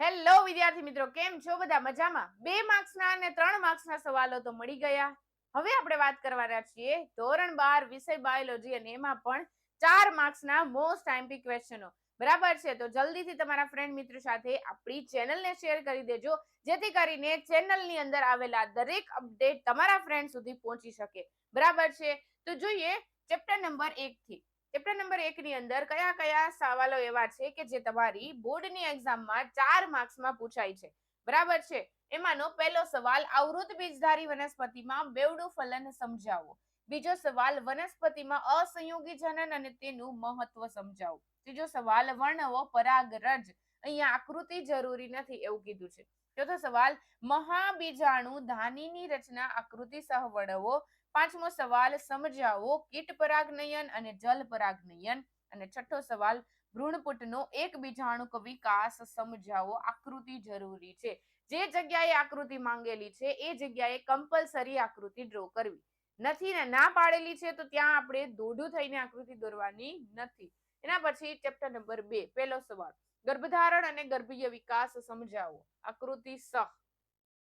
Hello વિદ્યાર્થી મિત્રો, કેમ છો બધા? મજામાં? 2 માર્ક્સના અને 3 માર્ક્સના સવાલો તો મળી ગયા. હવે આપણે વાત કરવાના છીએ ધોરણ 12 વિષય બાયોલોજી, અને એમાં પણ 4 માર્ક્સના મોસ્ટ આઈએમપી ક્વેશ્ચનો. બરાબર છે? તો જલ્દીથી તમારા ફ્રેન્ડ મિત્રો સાથે આપણી ચેનલને શેર કરી દેજો, જેથી કરીને ચેનલની અંદર આવેલા દરેક અપડેટ તમારા ફ્રેન્ડ સુધી પહોંચી શકે. બરાબર છે? તો જોઈએ ચેપ્ટર નંબર 1 થી. ચેપ્ટર નંબર 1 ની અંદર કયા કયા સવાલો એવા છે કે જે તમારી બોર્ડની એક્ઝામમાં 4 માર્ક્સમાં પૂછાય છે. બરાબર છે? એમાંનો પહેલો સવાલ, આવૃત બીજધારી વનસ્પતિમાં બેવડું ફલન સમજાવો. બીજો સવાલ, વનસ્પતિમાં અસંયોગી જનન અને તેનું મહત્વ સમજાવો. ત્રીજો સવાલ, વર્ણવો પરાગરજ. અહીંયા આકૃતિ જરૂરી નથી એવું કીધું છે. ચોથો સવાલ, મહાબીજાણુ ધાનીની રચના આકૃતિ સહ વર્ણવો. પાંચમો સવાલ, સમજાવો કીટ પરાગનયન અને જલ પરાગનયન. અને છઠ્ઠો સવાલ, ભ્રૂણપુટનો એક બીજાણુક વિકાસ સમજાવો. આકૃતિ જરૂરી છે. જે જગ્યાએ આકૃતિ માંગેલી છે એ જગ્યાએ કમ્પલસરી આકૃતિ ડ્રો કરવી. નથી ને ના પાડેલી છે તો ત્યાં આપણે દોઢું થઈને આકૃતિ દોરવાની નથી. એના પછી ચેપ્ટર નંબર 2, પહેલો સવાલ, ગર્ભધારણ અને ગર્ભીય વિકાસ સમજાવો. આકૃતિ સ.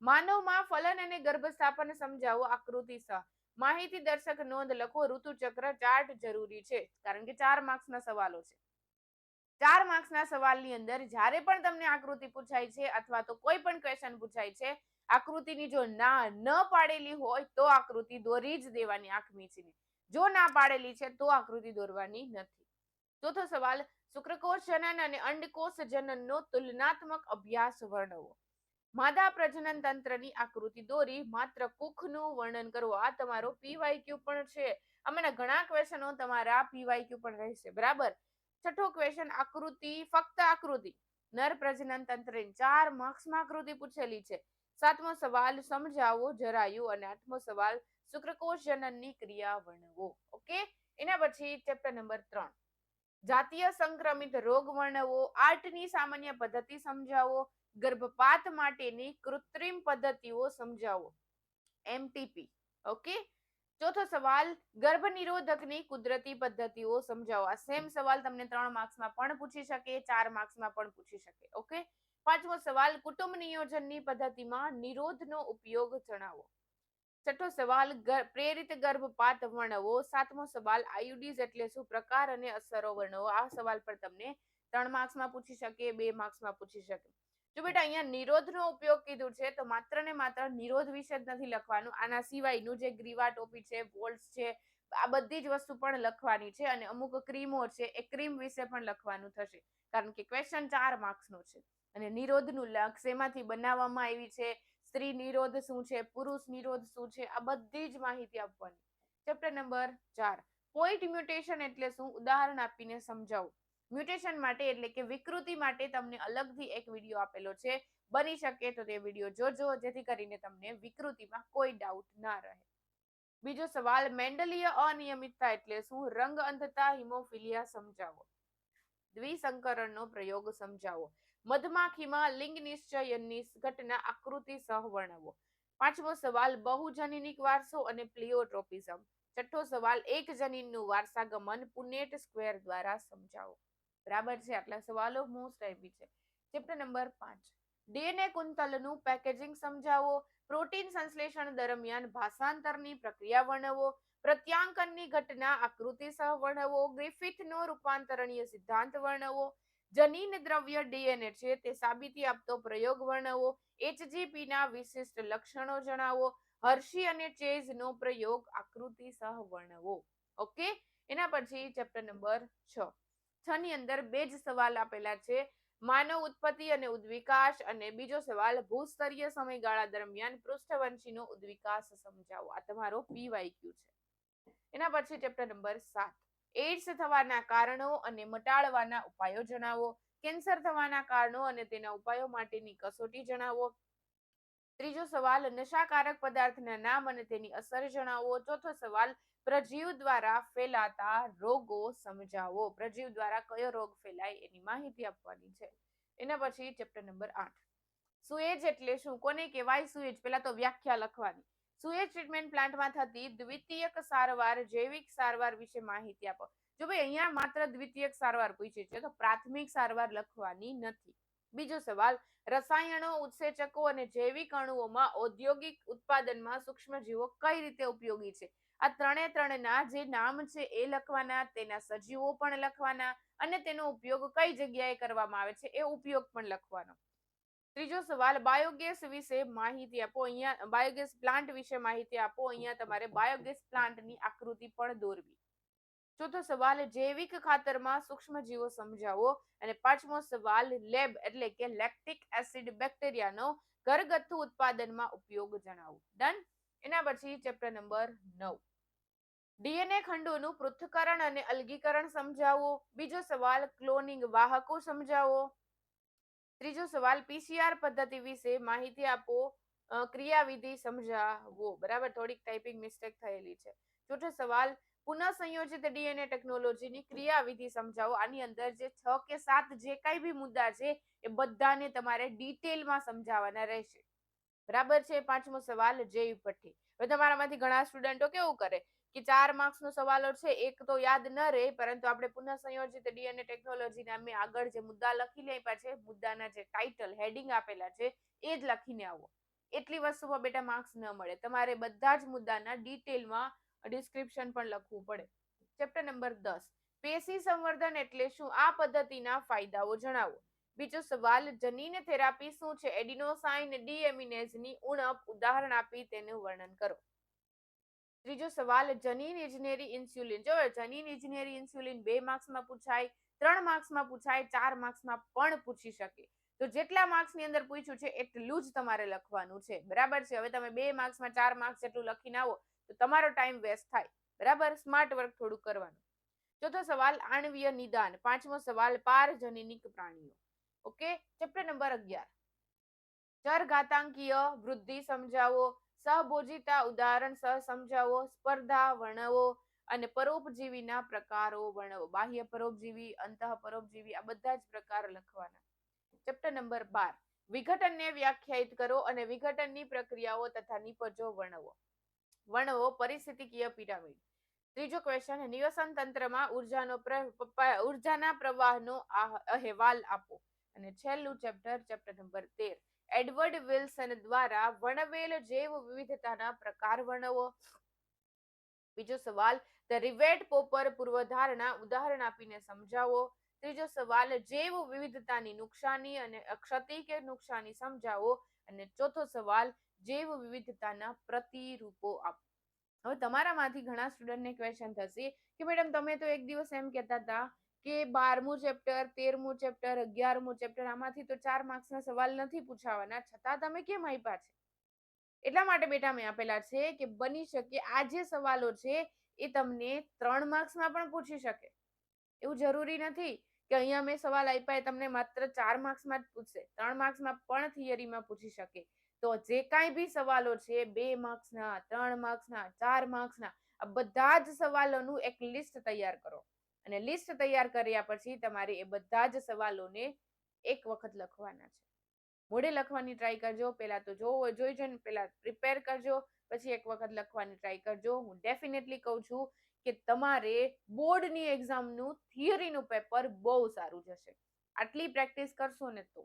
માનવમાં ફલન અને ગર્ભસ્થાપન સમજાવો. આકૃતિ સ. માહિતી દર્શક નોંધ લખો. ઋતુચક્ર ચાર્ટ જરૂરી છે, કારણ કે 4 માર્ક્સના સવાલો છે. 4 માર્ક્સના સવાલની અંદર જ્યારે પણ તમને આકૃતિ પૂછાય છે અથવા તો કોઈ પણ ક્વેશ્ચન પૂછાય છે, આકૃતિની જો ના ન પાડેલી હોય તો આકૃતિ દોરી જ દેવાની આંખ મીચીને. જો ના પાડેલી છે તો આકૃતિ દોરવાની નથી. ચોથો સવાલ, શુક્રકોષ જનન અને અંડકોષ જનનનો તુલનાત્મક અભ્યાસ વર્ણવો. માદા પ્રજનન તંત્રની આકૃતિ દોરી માત્ર કુખનું વર્ણન કરો. આ તમારો પીવાયક્યુ પણ છે. આમાંના ઘણા ક્વેશ્ચનો તમારા પીવાયક્યુ પણ રહેશે. બરાબર. છઠ્ઠો ક્વેશ્ચન, આકૃતિ, ફક્ત આકૃતિ. નર પ્રજનન તંત્રની 4 માર્ક્સમાં આકૃતિ પૂછેલી છે. સાતમો સવાલ, સમજાવો જરાયુ. અને આઠમો સવાલ, શુક્રકોષ જનનની ક્રિયા વર્ણવો. ઓકે. એના પછી ચેપ્ટર નંબર 3, જાતીય સંક્રમિત રોગ વર્ણવો. 8ની સામાન્ય પદ્ધતિ સમજાવો. ગર્ભપાત માટેની કૃત્રિમ પદ્ધતિઓ સમજાવો. એમટીપી. ઓકે. ચોથો સવાલ, ગર્ભ નિરોધકની કુદરતી પદ્ધતિઓ સમજાવો. આ સેમ સવાલ તમને 3 માર્ક્સમાં પણ પૂછી શકે, 4 માર્ક્સમાં પણ પૂછી શકે. ઓકે. પાંચમો સવાલ, કુટુંબ નિયોજનની પદ્ધતિમાં નિરોધનો ઉપયોગ જણાવો. છઠ્ઠો સવાલ, પ્રેરિત ગર્ભપાત વર્ણવો. સાતમો સવાલ, આયુડીઝ એટલે શું, પ્રકાર અને અસરો વર્ણવો. આ સવાલ પર તમને 3 માર્ક્સમાં પૂછી શકે, 2 માર્ક્સમાં પૂછી શકે. જો બેટા અહીંયા નિરોધનો ઉપયોગ કીધું છે તો માત્ર ને માત્ર નિરોધ વિશે જ નથી લખવાનું. આના સિવાયનું જે ગ્રીવા ટોપી છે, વોલ્ટ્સ છે, આ બધી જ વસ્તુ પણ લખવાની છે. અને અમુક ક્રીમો છે એ ક્રીમ વિશે પણ લખવાનું થશે, કારણ કે ક્વેશ્ચન 4 માર્ક્સનો છે. અને નિરોધનું લક્ષ, શેમાંથી બનાવવામાં આવી છે, સ્ત્રી નિરોધ શું છે, પુરુષ નિરોધ શું છે, આ બધી જ માહિતી આપવાની. ચેપ્ટર નંબર 4, પોઈન્ટ મ્યુટેશન એટલે શું, ઉદાહરણ આપીને સમજાવો. મ્યુટેશન માટે એટલે કે વિકૃતિ માટે તમને અલગથી એક વિડીયો આપેલો છે. બની શકે તો તે વિડીયો જોજો, જેથી કરીને તમને વિકૃતિમાં કોઈ ડાઉટ ના રહે. બીજો સવાલ, મેન્ડલીય અનિયમિતતા એટલે શું, રંગ અંધતા, હિમોફિલિયા સમજાવો. દ્વિસંકરણનો પ્રયોગ સમજાવો. મધમાખીમાં લિંગ નિશ્ચયનની ઘટના આકૃતિ સહ વર્ણવો. પાંચમો સવાલ, બહુજનીનિક વારસો અને પ્લિયોટ્રોપિઝમ. છઠ્ઠો સવાલ, એક જનીનનું વારસાગમન પુનેટ સ્ક્વેર દ્વારા સમજાવો. બરાબર છે? આટલા સવાલો મોસ્ટ આઈપી છે. ચેપ્ટર નંબર 5, ડીએનએ કુંતલનું પેકેજિંગ સમજાવો. પ્રોટીન સંશ્લેષણ દરમિયાન ભાષાંતરની પ્રક્રિયા વર્ણવો. પ્રત્યાંકનની ઘટના આકૃતિ સહ વર્ણવો. ગ્રિફિથનો રૂપાંતરણીય સિદ્ધાંત વર્ણવો. જનીન દ્રવ્ય ડીએનએ છે તે સાબિતી આપતો પ્રયોગ વર્ણવો. એચજીપીના વિશિષ્ટ લક્ષણો જણાવો. હર્શી અને ચેઝનો પ્રયોગ આકૃતિ સહ વર્ણવો. ઓકે. એના પછી ચેપ્ટર નંબર 6. 6 ની અંદર 2 જ સવાલ આપેલા છે. માનવ ઉત્પત્તિ અને ઉદ્વિકાસ, અને બીજો સવાલ, ભૂસ્તરીય સમયગાળા દરમિયાન પૃષ્ઠવંશીનો ઉદ્વિકાસ સમજાવો. આ તમારો પીવાયક્યુ છે. એના પછી ચેપ્ટર નંબર 7, એઇડ્સ થવાના કારણો અને મટાડવાના ઉપાયો જણાવો. કેન્સર થવાના કારણો અને તેના ઉપાયો માટેની કસોટી જણાવો. ત્રીજો સવાલ, નશાકારક પદાર્થના નામ અને તેની અસર જણાવો. ચોથો સવાલ, પ્રજીવ દ્વારા ફેલાતા રોગો સમજાવો. પ્રજીવ દ્વારા કયો રોગ ફેલાય એની માહિતી આપવાની છે. એના પછી ચેપ્ટર નંબર 8, સુએજ એટલે શું, કોને કહેવાય સુએજ, પહેલા તો વ્યાખ્યા લખવાની. સુએજ ટ્રીટમેન્ટ પ્લાન્ટમાં થતી દ્વિતીયક સારવાર, જૈવિક સારવાર વિશે માહિતી આપો. જો ભાઈ અહીંયા માત્ર દ્વિતીયક સારવાર પૂછી છે તો પ્રાથમિક સારવાર લખવાની નથી. બીજો સવાલ, રસાયણો, ઉત્સેચકો અને જૈવિક અણુઓમાં ઔદ્યોગિક ઉત્પાદનમાં સૂક્ષ્મજીવો કઈ રીતે ઉપયોગી છે? આ ત્રણેના જે નામ છે એ લખવાના, તેના સજીવો પણ લખવાના અને તેનો ઉપયોગ કઈ જગ્યાએ કરવામાં આવે છે એ ઉપયોગ પણ લખવાનો. ત્રીજો સવાલ, બાયોગેસ વિશે માહિતી આપો. અહીંયા બાયોગેસ પ્લાન્ટ વિશે માહિતી આપો. અહીંયા તમારે બાયોગેસ પ્લાન્ટની આકૃતિ પણ દોરવી. ચોથો સવાલ, જૈવિક ખાતરમાં સૂક્ષ્મજીવો સમજાવો. અને પાંચમો સવાલ, લેબ એટલે કે લેક્ટિક એસિડ બેક્ટેરિયાનો ઘરગથ્થુ ઉત્પાદનમાં ઉપયોગ જણાવો. ડન. એના પછી ચેપ્ટર નંબર 9, ડીએનએ ખંડોનું પૃથ્થકરણ અને અલગીકરણ સમજાવો. બીજો સવાલ, ક્લોનિંગ વાહકો સમજાવો. ત્રીજો સવાલ, પીસીઆર પદ્ધતિ વિશે માહિતી આપો. ક્રિયાવિધિ સમજાવો. બરાબર, થોડીક ટાઈપિંગ મિસ્ટેક થયેલી છે. ચોથો સવાલ, પુનઃ સંયોજિત ડીએનએ ટેકનોલોજીની ક્રિયાવિધિ સમજાવો. આની અંદર જે 6 કે 7 જે કઈ બી મુદ્દા છે એ બધાને તમારે ડિટેલમાં સમજાવવાના રહેશે. બરાબર છે. પાંચમો સવાલ, જૈવ ભઠ્ઠી. હવે તમારામાંથી ઘણા સ્ટુડન્ટો કેવું કરે કે 4 માર્ક્સનો સવાલો છે, એક તો યાદ ન રહે, પરંતુ આપણે પુનઃ સંયોજિત ડીએનએ ટેકનોલોજીના મેં આગળ જે મુદ્દા લખી આપ્યા છે, મુદ્દાના જે ટાઇટલ હેડિંગ આપેલા છે એ જ લખીને આવો. એટલી વસ્તુમાં બેટા માર્ક્સ ન મળે. તમારે બધા જ મુદ્દાના ડિટેલમાં ડિસ્ક્રિપ્શન પણ લખવું પડે. ચેપ્ટર નંબર 10, પેશી સંવર્ધન એટલે શું? આ પદ્ધતિના ફાયદાઓ જણાવો. બીજો સવાલ, જનીન થેરાપી શું છે? એડિનોસાઇન ડીએમિનેઝની ઉણપ ઉદાહરણ આપી તેનું વર્ણન કરો. ત્રીજો સવાલ, જનીન ઇજનેરી ઇન્સ્યુલિન. જો જનીન ઇજનેરી ઇન્સ્યુલિન 2 માર્ક્સમાં પૂછાય, 3 માર્ક્સમાં પૂછાય, 4 માર્ક્સમાં પણ પૂછી શકે. તો જેટલા માર્ક્સની અંદર પૂછ્યું છે એટલું જ તમારે લખવાનું છે. બરાબર છે. હવે તમે 2 માર્ક્સમાં 4 માર્ક્સ જેટલું લખીને આવો તો તમારો ટાઈમ વેસ્ટ થાય. બરાબર, સ્માર્ટ વર્ક થોડું કરવાનું. ચોથો સવાલ, આણ્વીય નિદાન. પાંચમો સવાલ, પારજનીનિક પ્રાણીઓ. ઓકે. ચેપ્ટર નંબર 11, ચરઘાતાંકીય વૃદ્ધિ સમજાવો. સહભોજિતા ઉદાહરણ સહ સમજાવો. સ્પર્ધા વર્ણવો અને પરોપજીવીના પ્રકારો વર્ણવો. બાહ્ય પરોપજીવી, અંતઃ પરોપજીવી, આ બધા જ પ્રકાર લખવાના. ચેપ્ટર નંબર 12, વિઘટનને વ્યાખ્યાયિત કરો અને વિઘટનની પ્રક્રિયાઓ તથા નિપજો વર્ણવો. પરિસ્થિતિકીય પિરામિડ. ત્રીજો ક્વેશ્ચન, નિવસન તંત્રમાં ઉર્જાના પ્રવાહનો અહેવાલ આપો. અને છેલ્લું ચેપ્ટર નંબર 13, એડવર્ડ વિલ્સન દ્વારા વર્ણવેલ જૈવ વિવિધતાના પ્રકાર વર્ણવો. બીજો સવાલ, ધ રિવેટ પોપર પૂર્વધારણા ઉદાહરણ આપીને સમજાવો. ત્રીજો સવાલ, જૈવ વિવિધતાની નુકસાની અને ક્ષતિ કે નુકસાની સમજાવો. અને ચોથો સવાલ, જૈવ વિવિધતાના પ્રતિરૂપો આપો. હવે તમારામાંથી ઘણા સ્ટુડન્ટને ક્વેશ્ચન થશે કે મેડમ તમે તો એક દિવસ એમ કહેતા હતા કે 12મું ચેપ્ટર, 13મું ચેપ્ટર, 11મું ચેપ્ટર, આમાંથી તો 4 માર્ક્સના સવાલ નથી પૂછાવાના, છતાં તમે કેમ આપ્યા છે? એટલા માટે બેટા મેં આપેલા છે કે બની શકે આ જે સવાલો છે એ તમને 3 માર્ક્સમાં પણ પૂછી શકે. એવું જરૂરી નથી કે અહીંયા મેં સવાલ આપ્યા એ તમને માત્ર 4 માર્ક્સમાં જ પૂછશે. 3 માર્ક્સમાં પણ થિયરીમાં પૂછી શકે. તો જે કાંઈ બી સવાલો છે 2 માર્ક્સના, 3 માર્ક્સના, 4 માર્ક્સના, આ બધા જ સવાલોનું એક લિસ્ટ તૈયાર કરો. અને લિસ્ટ તૈયાર કર્યા પછી તમારે એ બધા જ સવાલોને એક વખત લખવાના છે. મોઢે લખવાની ટ્રાય કરજો. પહેલા તો જોઈને પહેલા પ્રિપેર કરજો, પછી એક વખત લખવાની ટ્રાય કરજો. હું ડેફિનેટલી કહું છું કે તમારે બોર્ડની એક્ઝામનું થિયરીનું પેપર બહુ સારું જશે. આટલી પ્રેક્ટિસ કરશો ને તો.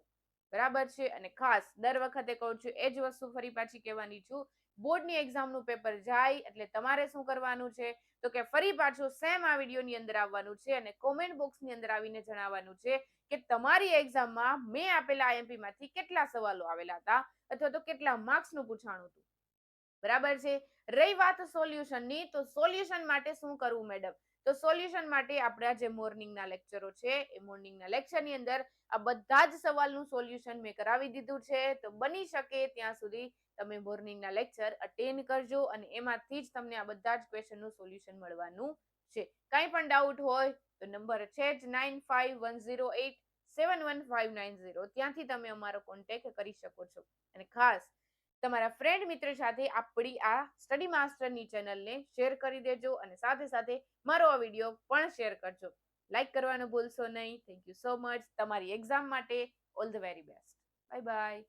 બરાબર છે. અને ખાસ દર વખતે કહું છું એ જ વસ્તુ ફરી પાછી કહેવાની છું, બોર્ડની એક્ઝામનું પેપર જાય એટલે તમારે શું કરવાનું છે તો કે ફરી પાછું સેમ આ વિડીયોની અંદર આવવાનું છે અને કોમેન્ટ બોક્સની અંદર આવીને જણાવવાનું છે કે તમારી એક્ઝામમાં મેં આપેલા આઈએમપી માંથી કેટલા સવાલો આવેલા હતા અથવા તો કેટલા માર્ક્સનું પૂછાણું હતું. બરાબર છે. રહી વાત સોલ્યુશનની, તો સોલ્યુશન માટે શું કરવું મેડમ? તો સોલ્યુશન માટે આપણા જે મોર્નિંગના લેક્ચરો છે એ મોર્નિંગના લેક્ચરની અંદર આ બધા જ સવાલનું સોલ્યુશન મેં કરાવી દીધું છે. તો બની શકે ત્યાં સુધી તમે મોર્નિંગના લેક્ચર અટેન્ડ કરજો અને એમાંથી જ તમને આ બધા જ ક્વેશ્ચનનું સોલ્યુશન મળવાનું છે. કાંઈ પણ ડાઉટ હોય તો નંબર છે જ 9510871590, ત્યાંથી તમે અમારો કોન્ટેક્ટ કરી શકો છો. અને ખાસ તમારા ફ્રેન્ડ મિત્ર સાથે આપણી આ સ્ટડી માસ્ટરની ચેનલને શેર કરી દેજો અને સાથે સાથે મારો આ વિડીયો પણ શેર કરજો. લાઈક કરવાનું ભૂલશો નહીં. Thank you so much. તમારી એક્ઝામ માટે all the very best. Bye bye.